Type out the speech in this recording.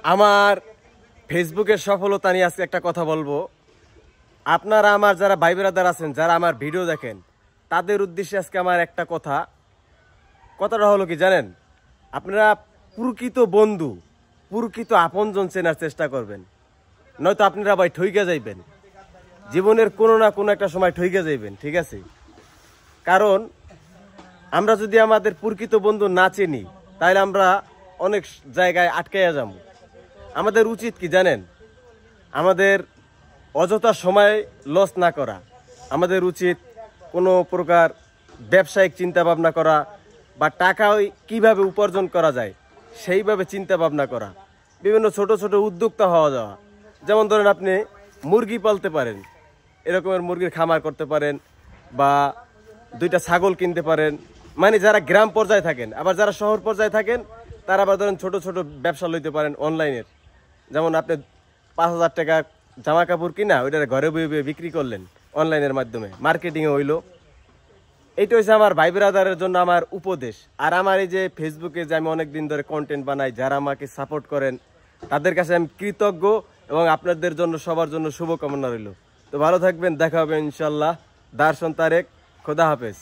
আমার ফেসবুকের সফলতা নিয়ে আজকে একটা কথা বলবো। আপনারা আমার যারা ভাই ব্রাদার আছেন, যারা আমার ভিডিও দেখেন, তাদের উদ্দেশ্যে আজকে আমার একটা কথাটা হলো কি জানেন? আপনারা প্রকৃত বন্ধু, প্রকৃত আপনজন চেনার চেষ্টা করবেন, নয়তো আপনারা ভাই ঠইকে যাইবেন। জীবনের কোনো না কোনো একটা সময় ঠইকে যাইবেন, ঠিক আছে? কারণ আমরা যদি আমাদের প্রকৃত বন্ধু না চিনি, তাহলে আমরা অনেক জায়গায় আটকাইয়া যাব। আমাদের উচিত কি জানেন? আমাদের অযথা সময় লস না করা। আমাদের উচিত কোনো প্রকার ব্যবসায়িক চিন্তা ভাবনা করা, বা টাকা কিভাবে উপার্জন করা যায় সেইভাবে চিন্তা ভাবনা করা। বিভিন্ন ছোট ছোট উদ্যোক্তা হওয়া যাওয়া। যেমন ধরেন আপনি মুরগি পালতে পারেন, এরকমের মুরগির খামার করতে পারেন, বা 2টা ছাগল কিনতে পারেন। মানে যারা গ্রাম পর্যায়ে থাকেন, আবার যারা শহর পর্যায়ে থাকেন, তারা আবার ধরেন ছোট ছোট ব্যবসা লইতে পারেন অনলাইনের। যেমন আপনি 5,000 টাকা জামা কাপড় কিনা ওইটা ঘরে বয়ে বয়ে বিক্রি করলেন অনলাইনের মাধ্যমে, মার্কেটিংয়ে হইলো। এইটা হচ্ছে আমার ভাই ব্রাদারের জন্য আমার উপদেশ। আর আমার এই যে ফেসবুকে যে আমি অনেক দিন ধরে কন্টেন্ট বানাই, যারা আমাকে সাপোর্ট করেন, তাদের কাছে আমি কৃতজ্ঞ, এবং আপনাদের জন্য সবার জন্য শুভকামনা রইল। তো ভালো থাকবেন, দেখা হবে ইনশাল্লাহ। দার্শন তারেক, খোদা হাফেজ।